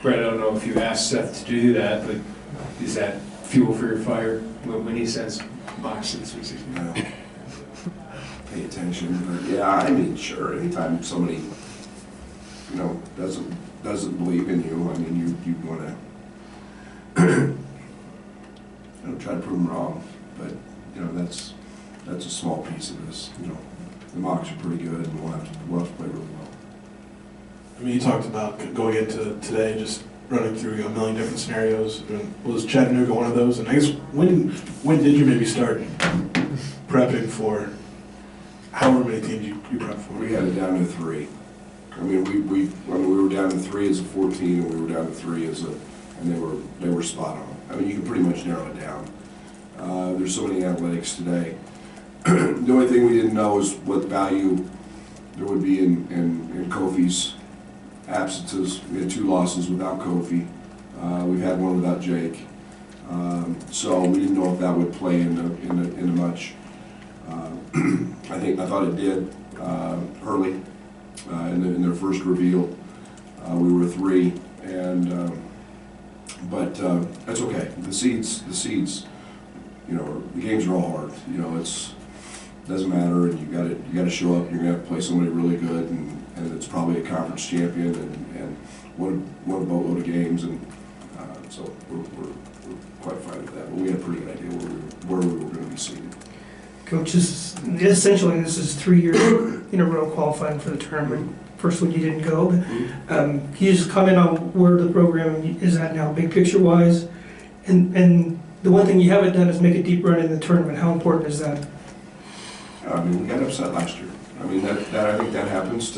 Brad, I don't know if you asked Seth to do that, but is that fuel for your fire when he says box since we see? No. Pay attention, but yeah, I mean, sure. Anytime somebody, doesn't believe in you, I mean, you want to, try to prove them wrong. But that's a small piece of this. The mocks are pretty good, and we'll have to play really well. I mean, you talked about going into today, just running through a million different scenarios. Was Chattanooga one of those? And I guess when did you maybe start prepping for however many teams you prepped for? We had it down to 3. I mean, we were down to 3 as a 14, and we were down to 3 as a, and they were spot on. I mean, you can pretty much narrow it down. There's so many analytics today. The only thing we didn't know is what value there would be in Kofi's absences. We had 2 losses without Kofi. We've had one without Jake. So we didn't know if that would play into much. I thought it did early in their first reveal. We were 3, and but that's okay. The seeds. The games are all hard. It doesn't matter, and you got to show up. You're gonna have to play somebody really good, and it's probably a conference champion, and won a boatload of games, and so we're quite fine with that. But we had a pretty good idea where we were going to be seated. Coach, essentially this is 3 years in a row qualifying for the tournament. First one you didn't go. But, can you just comment on where the program is at now, big picture wise? And the one thing you haven't done is make a deep run in the tournament. How important is that? I mean, we got upset last year. I mean, that I think that happens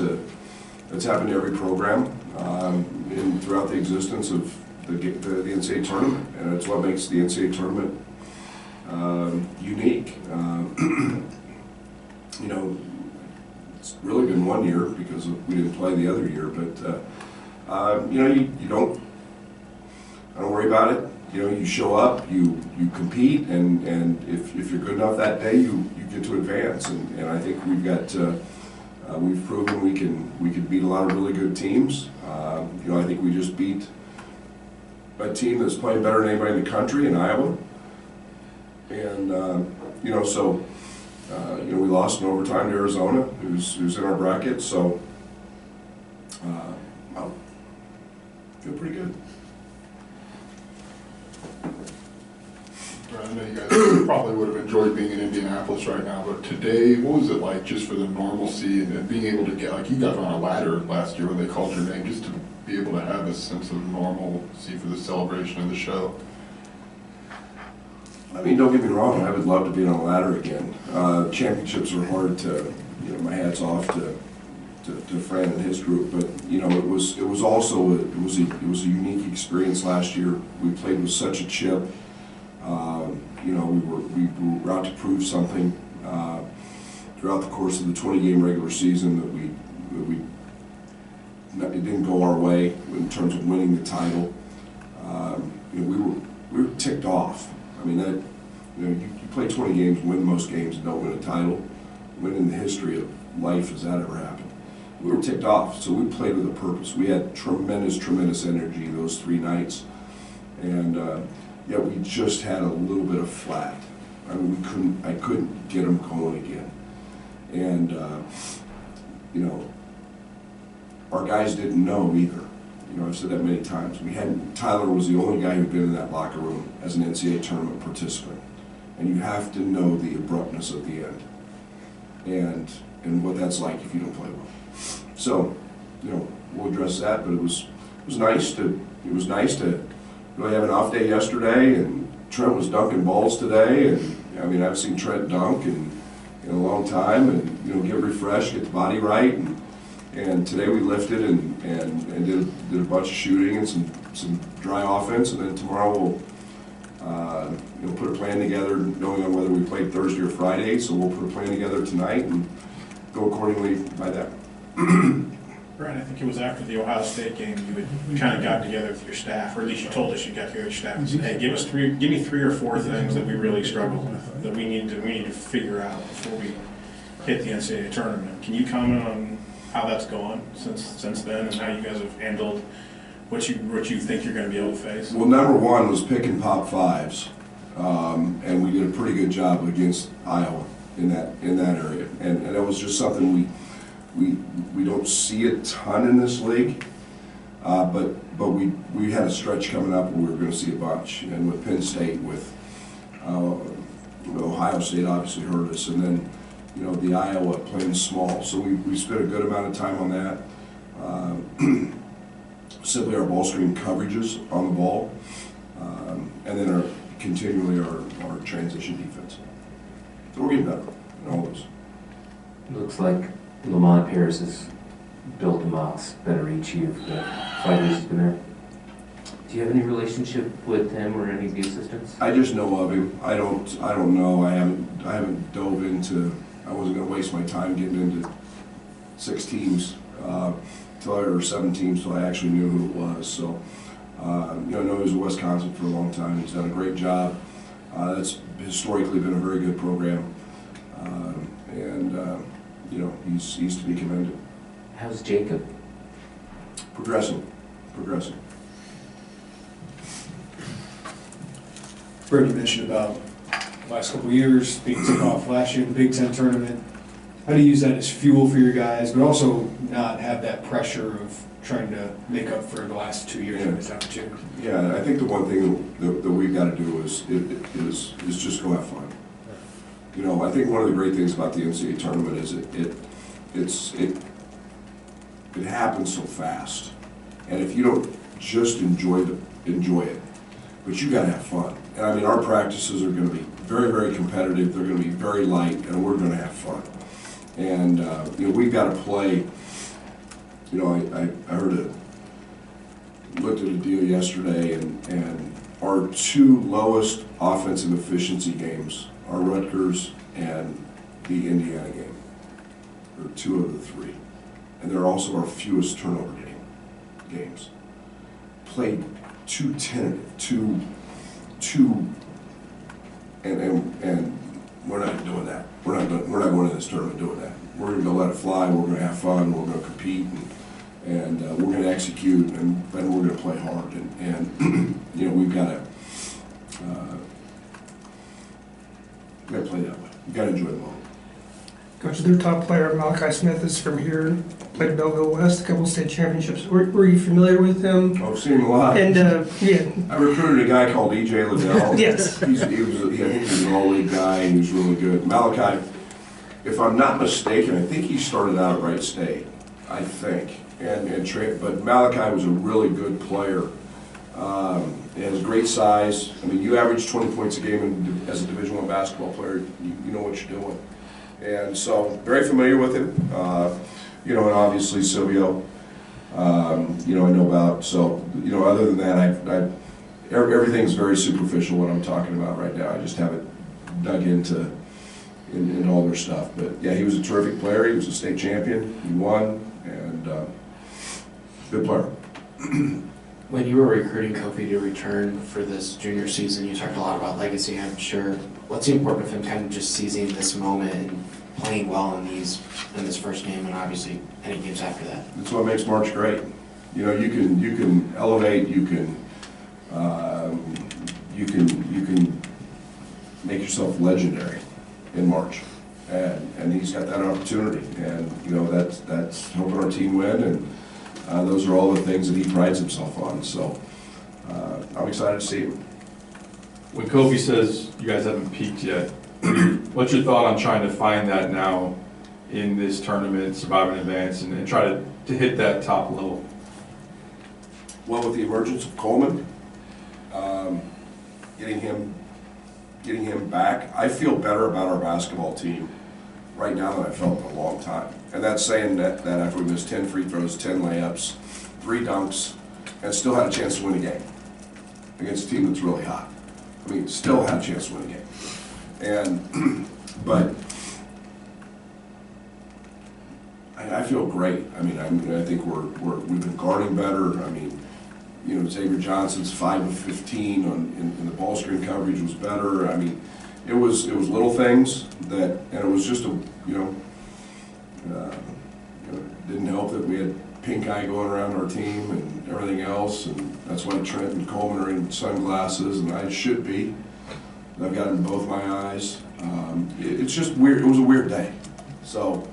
that's happened to every program throughout the existence of the NCAA tournament, and it's what makes the NCAA tournament unique. It's really been 1 year because we didn't play the other year, but you don't worry about it. You show up, you compete, and if you're good enough that day, you get to advance. And I think we've proven we can beat a lot of really good teams. I think we just beat a team that's playing better than anybody in the country in Iowa. And we lost in overtime to Arizona, who's in our bracket. So I feel pretty good. I know you guys probably would have enjoyed being in Indianapolis right now, but today, what was it like just for the normalcy and being able to get, like you guys were on a ladder last year when they called your name, just to be able to have a sense of normalcy for the celebration of the show? I mean, don't get me wrong, I would love to be on a ladder again. Championships are hard to, my hat's off to Fran and his group, but it was also a unique experience last year. We played with such a chip. We were out to prove something throughout the course of the 20-game regular season that it didn't go our way in terms of winning the title. We were ticked off. I mean, you play 20 games, win most games, and don't win a title. When in the history of life has that ever happened? We were ticked off, so we played with a purpose. We had tremendous energy those 3 nights, and yet we just had a little bit of flat. I mean, I couldn't get them going again, and our guys didn't know either. I've said that many times. Tyler was the only guy who'd been in that locker room as an NCAA tournament participant, and you have to know the abruptness of the end, and what that's like if you don't play well. So, we'll address that. But it was nice to really have an off day yesterday, and Trent was dunking balls today, and I mean, I've seen Trent dunk in a long time, and get refreshed, get the body right, and today we lifted and did a bunch of shooting and some dry offense, and then tomorrow we'll put a plan together, knowing on whether we played Thursday or Friday. So we'll put a plan together tonight and go accordingly by that. Brad, I think it was after the Ohio State game you had kind of got together with your staff, or at least you told us you got together with your staff and said, hey, give me 3 or 4 things that we really struggled with, that we need to figure out before we hit the NCAA tournament. Can you comment on how that's gone since then, and how you guys have handled what you think you're going to be able to face? Well, number one was picking pop fives, and we did a pretty good job against Iowa in that area, and that was just something we don't see a ton in this league, but we had a stretch coming up where we were going to see a bunch, and with Penn State, with Ohio State obviously hurt us, and then the Iowa playing small, so we spent a good amount of time on that. Simply our ball screen coverages on the ball, and then continually our transition defense. So we're getting better in all those. Looks like Lamont Harris has built the mocks better each year for the 5 years he's been there. Do you have any relationship with him or any of the assistants? I just know of him. I don't know. I haven't dove into. I wasn't going to waste my time getting into 6 teams or 7 teams till I actually knew who it was. So I know he was in Wisconsin for a long time. He's done a great job. That's historically been a very good program, and he's to be commended. How's Jacob? Progressing. Brad, you mentioned about the last couple of years being took off last year in the Big Ten tournament. How do you use that as fuel for your guys, but also not have that pressure of trying to make up for the last 2 years of this opportunity? Yeah, I think the one thing that we've got to do is just go have fun. I think one of the great things about the NCAA tournament is it happens so fast, and if you don't just enjoy it, but you got to have fun. And I mean, our practices are going to be very, very competitive. They're going to be very light, and we're going to have fun. And we've got to play. I looked at a deal yesterday, and our 2 lowest offensive efficiency games are Rutgers and the Indiana game. They're 2 of the 3, and they're also our fewest turnover games. Played 2 tentative, and we're not doing that. We're not going to this tournament doing that. We're going to go let it fly. We're going to have fun. We're going to compete, and we're going to execute, and then we're going to play hard. And we've got to play that way. We've got to enjoy the moment. Coach, their top player, Malachi Smith, is from here, played at Belleville West, a couple state championships. Were you familiar with him? I've seen him a lot. And, I recruited a guy called E.J. Liddell. Yes. I think he was an all-league guy, and he was really good. Malachi, if I'm not mistaken, I think he started out at Wright State, I think. But Malachi was a really good player. He has great size. I mean, you average 20 points a game as a Division I basketball player. You know what you're doing. And so, very familiar with him. And obviously Silvio, I know about. So, other than that, everything's very superficial what I'm talking about right now. I just haven't dug into all their stuff. But yeah, he was a terrific player. He was a state champion. He won, and good player. When you were recruiting Kofi to return for this junior season, you talked a lot about legacy, I'm sure. What's the importance of him kind of just seizing this moment and playing well in this first game, and obviously any games after that? That's what makes March great. You can elevate, you can make yourself legendary in March, and he's got that opportunity, and that's helping our team win, and those are all the things that he prides himself on. So I'm excited to see him. When Kofi says you guys haven't peaked yet, what's your thought on trying to find that now in this tournament, survive in advance, and try to hit that top level? Well, with the emergence of Coleman, getting him back, I feel better about our basketball team right now than I felt in a long time. And that's saying that after we missed 10 free throws, 10 layups, 3 dunks, and still had a chance to win a game against a team that's really hot. I mean, still had a chance to win a game. And, but I feel great. I mean, I think we've been guarding better. I mean, Xavier Johnson's 5 of 15 in the ball screen coverage was better. I mean, it was little things and it was just Didn't help that we had pink eye going around our team and everything else, and that's why Trent and Coleman are in sunglasses, and I should be. I've got it in both my eyes. It's just weird. It was a weird day. So.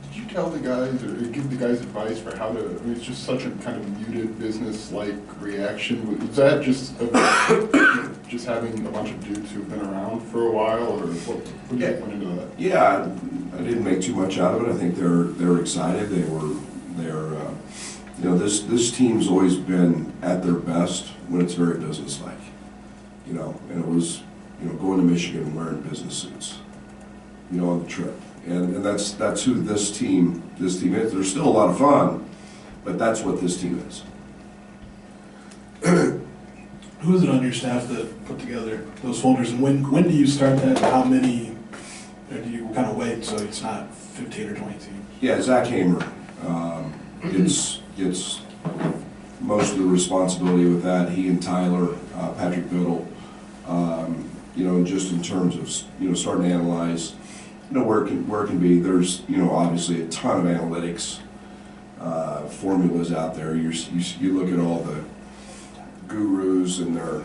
Did you tell the guys or give the guys advice for how to, I mean, it's just such a kind of muted business-like reaction. Was that just just having a bunch of dudes who've been around for a while, or what went into that? Yeah, I didn't make too much out of it. I think they're excited. You know, this team's always been at their best when it's very businesslike. You know, and it was, you know, going to Michigan and wearing business suits, you know, on the trip. And that's who this team is. They're still a lot of fun, but that's what this team is. Who is it on your staff that put together those folders, and when do you start that, and how many, or do you kind of wait so it's not 15 or 20 teams? Yeah, Zach Hamer gets most of the responsibility with that. He and Tyler, Patrick Biddle, you know, just in terms of, you know, starting to analyze, you know, where it can be. There's, you know, obviously a ton of analytics formulas out there. You look at all the gurus and their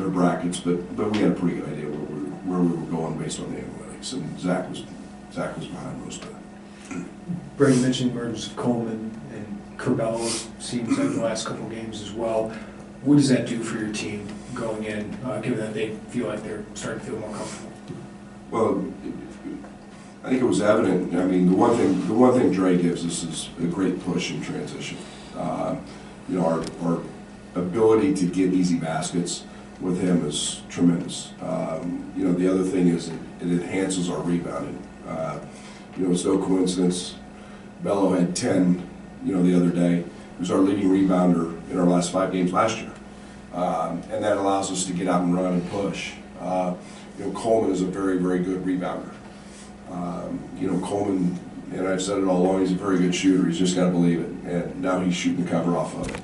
brackets, but we had a pretty good idea where we were going based on the analytics, and Zach was behind most of it. Brad, you mentioned the emergence of Coleman and Corbello seems like the last couple of games as well. What does that do for your team going in, given that they feel like they're starting to feel more comfortable? Well, I think it was evident. I mean, the one thing Dre gives us is a great push in transition. You know, our ability to get easy baskets with him is tremendous. You know, the other thing is it enhances our rebounding. You know, it's no coincidence. Bello had 10, you know, the other day. He was our leading rebounder in our last 5 games last year. And that allows us to get out and run and push. You know, Coleman is a very, very good rebounder. You know, Coleman, and I've said it all along, he's a very good shooter. He's just got to believe it. And now he's shooting the cover off of it.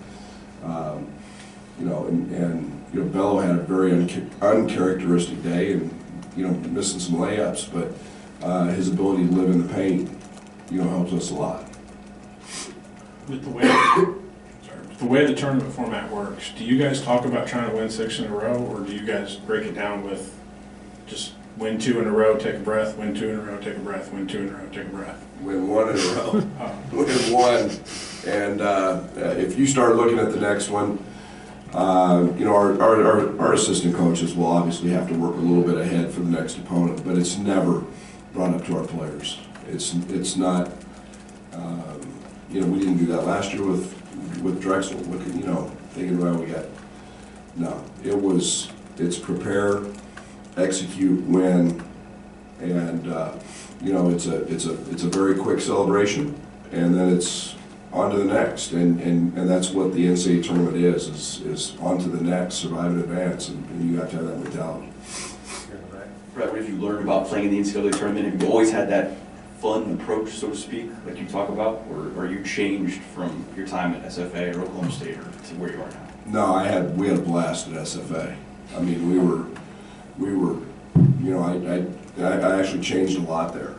You know, and you know, Bello had a very uncharacteristic day, and you know, missing some layups, but his ability to live in the paint, you know, helps us a lot. With the way the tournament format works, do you guys talk about trying to win 6 in a row, or do you guys break it down with just win 2 in a row, take a breath, win 2 in a row, take a breath, win 2 in a row, take a breath? Win 1 in a row. Win 1. And if you start looking at the next one, you know, our assistant coaches will obviously have to work a little bit ahead for the next opponent, but it's never brought up to our players. It's not, you know, we didn't do that last year with Drexel. Looking, you know, thinking, well, it's prepare, execute, win, and you know, it's a very quick celebration, and then it's on to the next, and that's what the NCAA tournament is on to the next, survive and advance, and you have to have that mentality. Brad, what have you learned about playing in the NCAA tournament? Have you always had that fun approach, so to speak, like you talk about, or are you changed from your time at SFA or Oklahoma State or to where you are now? No, we had a blast at SFA. I mean, we were, you know, I actually changed a lot there,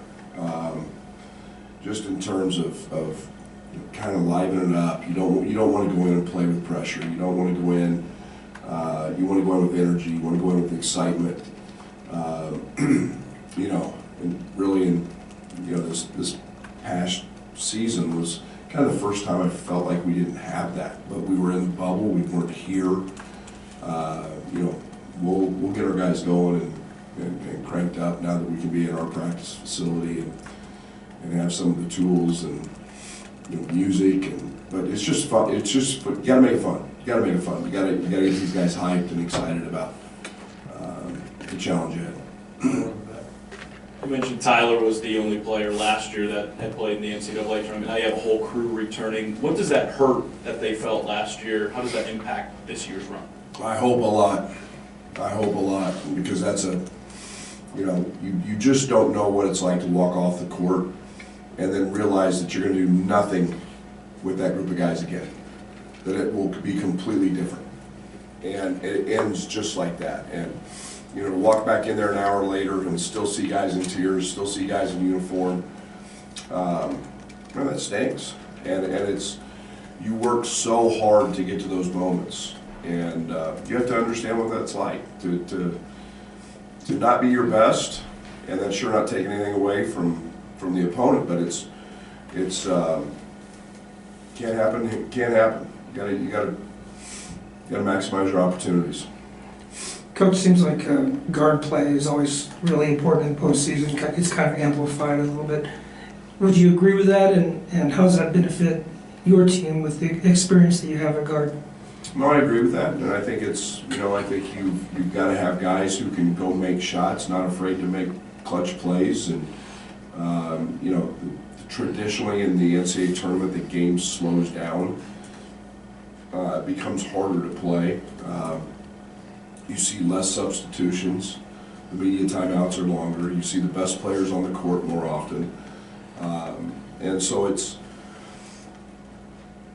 just in terms of kind of livening it up. You don't want to go in and play with pressure. You don't want to go in. You want to go in with energy. You want to go in with excitement. You know, and really, you know, this past season was kind of the first time I felt like we didn't have that. But we were in the bubble. We weren't here. You know, we'll get our guys going and cranked up now that we can be in our practice facility and have some of the tools and, you know, music, but it's just fun. It's just, you gotta make it fun. You gotta make it fun. You gotta get these guys hyped and excited about the challenge ahead. You mentioned Tyler was the only player last year that had played in the NCAA tournament. Now you have a whole crew returning. What does that hurt that they felt last year? How does that impact this year's run? I hope a lot. I hope a lot, because that's you know, you just don't know what it's like to walk off the court and then realize that you're going to do nothing with that group of guys again. That it will be completely different. And it ends just like that. And, you know, to walk back in there an hour later and still see guys in tears, still see guys in uniform, well, that stinks. And it's, you work so hard to get to those moments. And you have to understand what that's like, to not be your best, and then sure not take anything away from the opponent, but it's can't happen. It can't happen. You gotta maximize your opportunities. Coach, seems like guard play is always really important in postseason. It's kind of amplified a little bit. Would you agree with that? And how does that benefit your team with the experience that you have at guard? No, I agree with that, and I think it's, you know, I think you've got to have guys who can go make shots, not afraid to make clutch plays, and you know, traditionally in the NCAA tournament, the game slows down. It becomes harder to play. You see less substitutions. The media timeouts are longer. You see the best players on the court more often, and so it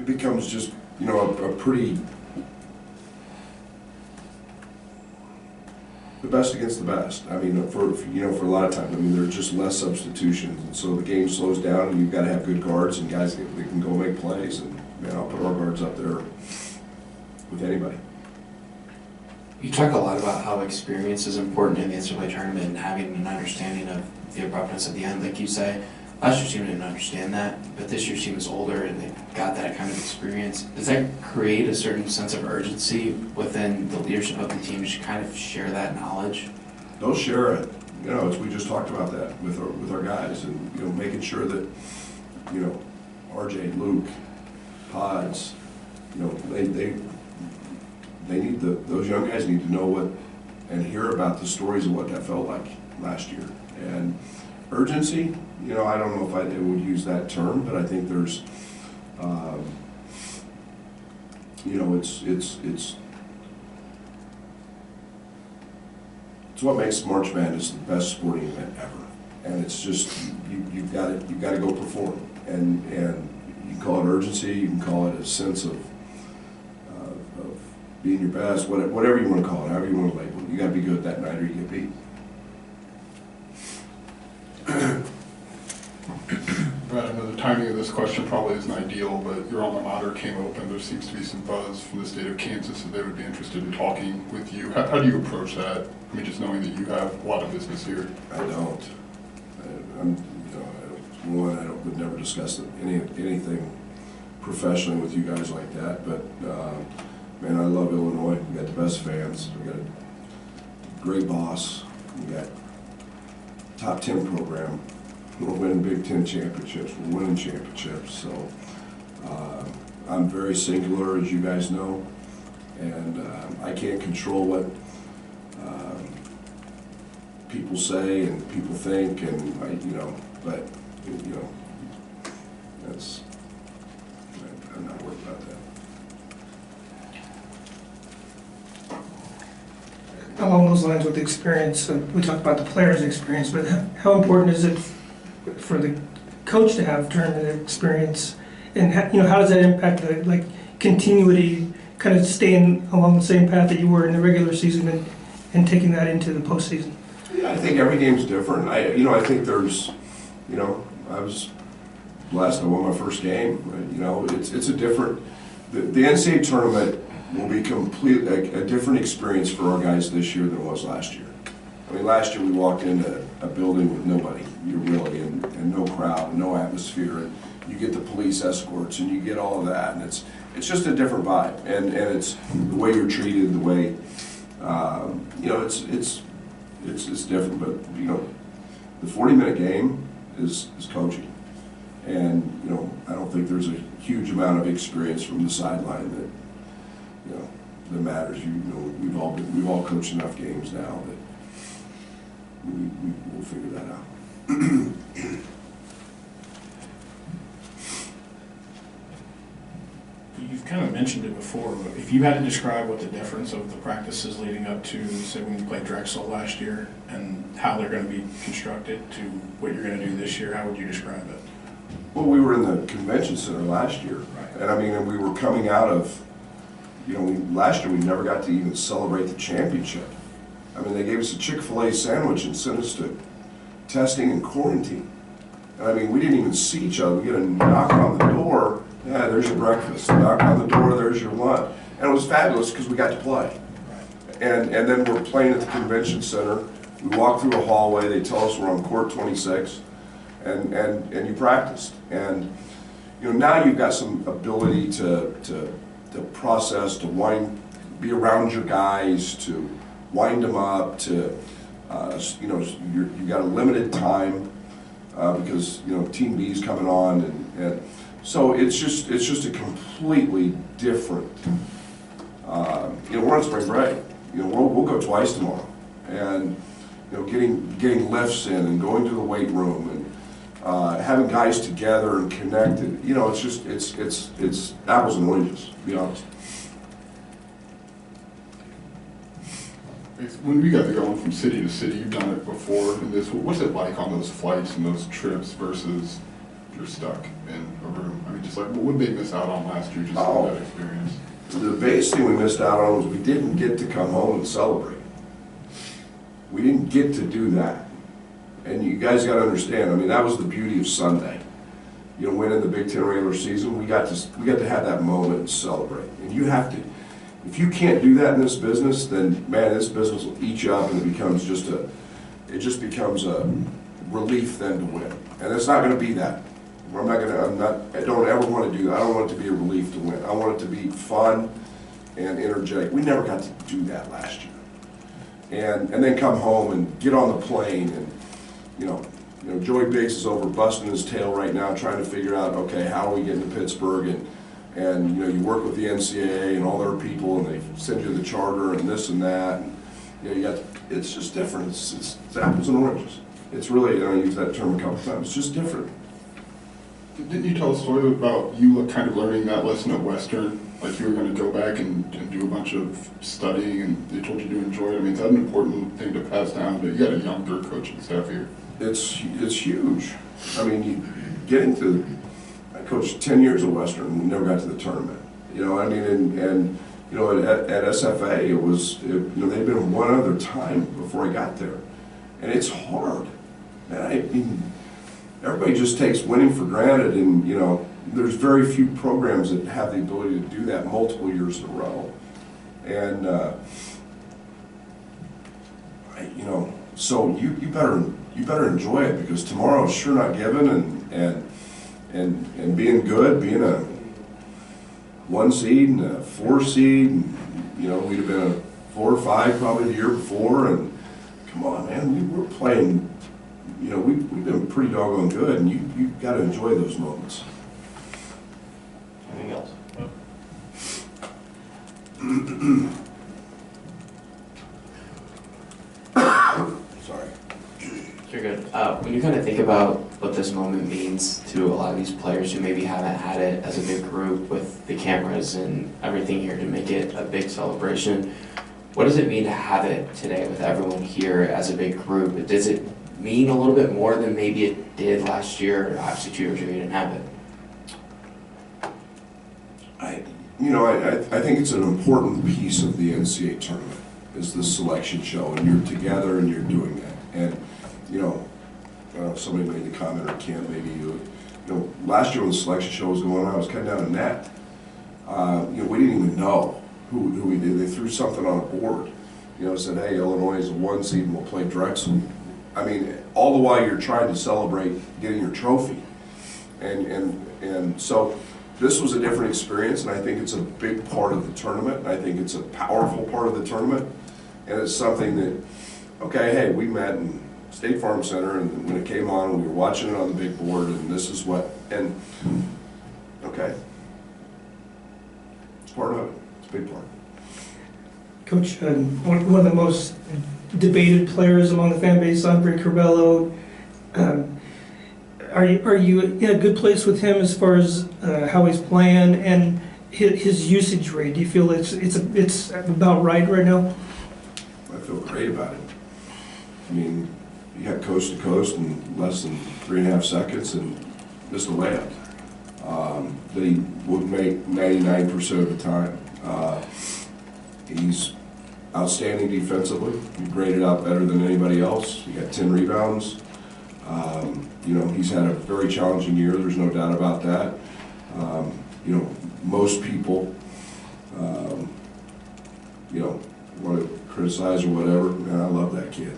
becomes just, you know, a pretty, the best against the best. I mean, for a lot of times, I mean, there are just less substitutions, and so the game slows down, and you've got to have good guards and guys that can go make plays. And man, I'll put our guards up there with anybody. You talk a lot about how experience is important in the NCAA tournament and having an understanding of the abruptness at the end. Like you say, last year's team didn't understand that, but this year's team is older and they've got that kind of experience. Does that create a certain sense of urgency within the leadership of the team to kind of share that knowledge? They'll share it. You know, we just talked about that with our guys, and you know, making sure that, you know, RJ, Luke, Pods, you know, they need those young guys need to know what and hear about the stories of what that felt like last year. And urgency, you know, I don't know if I would use that term, but I think there's, you know, it's what makes March Madness the best sporting event ever. And it's just, you've got to go perform. And you can call it urgency, you can call it a sense of being your best, whatever you want to call it, however you want to label it. You got to be good that night or you get beat. Brad, I know the timing of this question probably isn't ideal, but your alma mater came open. There seems to be some buzz from the state of Kansas that they would be interested in talking with you. How do you approach that? I mean, just knowing that you have a lot of business here. I don't. I would never discuss anything professionally with you guys like that. But man, I love Illinois. We got the best fans. We got a great boss. We got top 10 program. We're winning Big Ten championships. We're winning championships. So I'm very singular, as you guys know, and I can't control what people say and people think, and but that's, I'm not worried about that. Along those lines with the experience, we talked about the players' experience, but how important is it for the coach to have tournament experience, and how does that impact the continuity, kind of staying along the same path that you were in the regular season and taking that into the postseason? Yeah, I think every game's different. I think there's, I was blessed. I won my first game. It's a different. The NCAA tournament will be completely a different experience for our guys this year than it was last year. I mean, last year we walked into a building with nobody, and no crowd, and no atmosphere, and you get the police escorts, and you get all of that, and it's just a different vibe, and it's the way you're treated, the way, it's different, but the 40-minute game is coaching, and I don't think there's a huge amount of experience from the sideline that that matters. We've all coached enough games now that we'll figure that out. You've kind of mentioned it before, but if you had to describe what the difference of the practices leading up to, say, when you played Drexel last year, and how they're going to be constructed to what you're going to do this year, how would you describe it? Well, we were in the convention center last year, Right. and we were coming out of last year we never got to even celebrate the championship. I mean, they gave us a Chick-fil-A sandwich and sent us to testing and quarantine. And I mean, we didn't even see each other. We get a knock on the door, yeah, there's your breakfast. Knock on the door, there's your lunch. And it was fabulous because we got to play. And then we're playing at the convention center. We walk through a hallway, they tell us we're on court 26, and you practiced. And now you've got some ability to process, to be around your guys, to wind them up, to you've got a limited time because Team B's coming on, and so it's just a completely different. We're on spring break. We'll go twice tomorrow, and getting lifts in and going to the weight room and having guys together and connected. It's apples and oranges, to be honest. When we got to going from city to city, you've done it before, and what's it like on those flights and those trips versus you're stuck in a room? I mean, just like, what did they miss out on last year, just from that experience? The biggest thing we missed out on was we didn't get to come home and celebrate. We didn't get to do that. And you guys got to understand, I mean, that was the beauty of Sunday. Winning the Big Ten regular season, we got to have that moment and celebrate. And you have to. If you can't do that in this business, then man, this business will eat you up, and it just becomes a relief then to win. And it's not going to be that. I don't ever want to do that. I don't want it to be a relief to win. I want it to be fun and energetic. We never got to do that last year. And then come home and get on the plane, and Joey Biggs is over busting his tail right now trying to figure out, okay, how are we getting to Pittsburgh, and you work with the NCAA and all their people, and they send you the charter and this and that. And, it's just different. It's apples and oranges. It's really, I use that term a couple times, it's just different. Didn't you tell a story about you kind of learning that lesson at Western? Like you were going to go back and do a bunch of studying, and they told you to enjoy it. I mean, is that an important thing to pass down? But you got a younger coaching staff here. It's huge. I mean, I coached 10 years at Western and we never got to the tournament. At SFA, they'd been one other time before I got there. And it's hard. Man, everybody just takes winning for granted, and, there's very few programs that have the ability to do that multiple years in a row. And, so you better enjoy it, because tomorrow's sure not given, and being good, being a 1 seed and a 4 seed, and, we'd have been a 4 or 5 probably the year before, and come on, man, we were playing, we've been pretty doggone good, and you got to enjoy those moments. Anything else? Sorry. You're good. When you kind of think about what this moment means to a lot of these players who maybe haven't had it as a big group with the cameras and everything here to make it a big celebration, what does it mean to have it today with everyone here as a big group? Does it mean a little bit more than maybe it did last year, or obviously 2 years ago you didn't have it? I think it's an important piece of the NCAA tournament, is the selection show, and you're together and you're doing that. And, somebody made the comment, or Kim, maybe last year when the selection show was going on, I was cutting down a net. We didn't even know who we did. They threw something on a board, said, hey, Illinois is a 1 seed and we'll play Drexel. I mean, all the while you're trying to celebrate getting your trophy. And so this was a different experience, and I think it's a big part of the tournament. I think it's a powerful part of the tournament, and it's something that, okay, hey, we met in State Farm Center, and when it came on, we were watching it on the big board, and this is what, and okay, it's part of it. It's a big part. Coach, one of the most debated players among the fan base, Andre Curbelo, are you in a good place with him as far as how he's playing and his usage rate? Do you feel it's about right now? I feel great about it. I mean, he got coast to coast in less than 3.5 seconds and missed a layup that he would make 99% of the time. He's outstanding defensively. He graded out better than anybody else. He got 10 rebounds. You know, he's had a very challenging year. There's no doubt about that. You know, most people, you know, want to criticize or whatever. Man, I love that kid,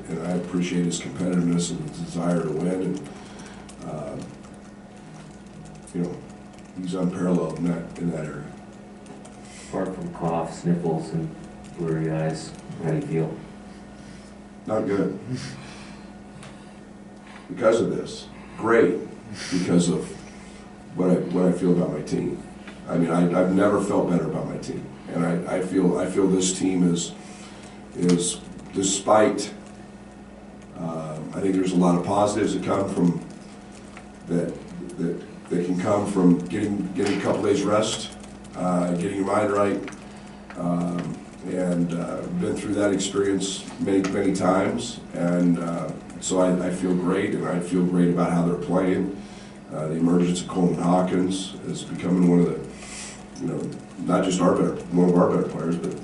and I appreciate his competitiveness and his desire to win. And you know, he's unparalleled in that area. Apart from cough, sniffles, and blurry eyes, how do you feel? Not good. Because of this. Great. Because of what I feel about my team. I mean, I've never felt better about my team. And I feel this team is despite, I think there's a lot of positives that come from, that can come from getting a couple days rest, getting your mind right, and been through that experience many times, and so I feel great, and I feel great about how they're playing. The emergence of Coleman Hawkins is becoming one of the, you know, not just one of our better players, but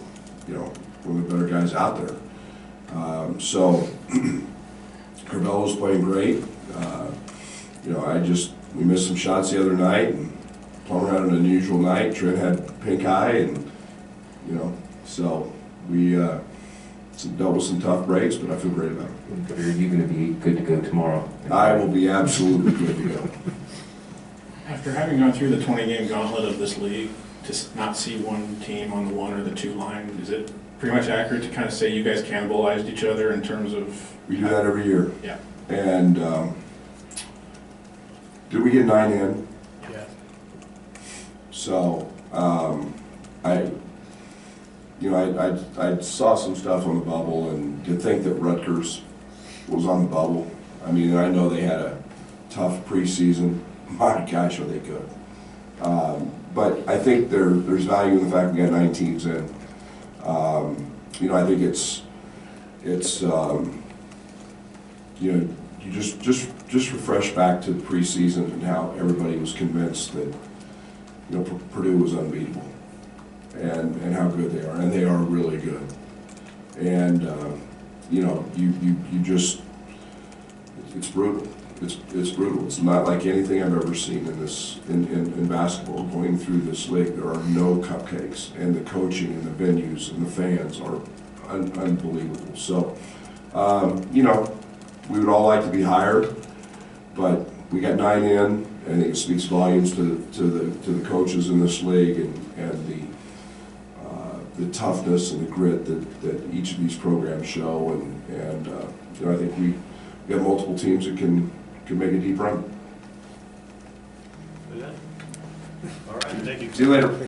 you know, one of the better guys out there. So Carvello's playing great. You know, we missed some shots the other night, and Plummer had an unusual night. Trent had pink eye, and you know, so we dealt with some tough breaks, but I feel great about it. Are you going to be good to go tomorrow? I will be absolutely good to go. After having gone through the 20-game gauntlet of this league, to not see one team on the 1 or the 2 line, is it pretty much accurate to kind of say you guys cannibalized each other in terms of? We do that every year. Yeah. And did we get 9 in? Yeah. So I saw some stuff on the bubble, and to think that Rutgers was on the bubble. I mean, I know they had a tough preseason. My gosh, are they good? But I think there's value in the fact we got 9 teams in. You know, I think it's you know, you just refresh back to the preseason and how everybody was convinced that, you know, Purdue was unbeatable, and how good they are, and they are really good. And you know, you just, it's brutal. It's brutal. It's not like anything I've ever seen in basketball. Going through this league, there are no cupcakes, and the coaching and the venues and the fans are unbelievable. So, you know, we would all like to be higher, but we got 9 in, and I think it speaks volumes to the coaches in this league, and the toughness and the grit that each of these programs show, and you know, I think we got multiple teams that can make a deep run. All right, thank you. See you later.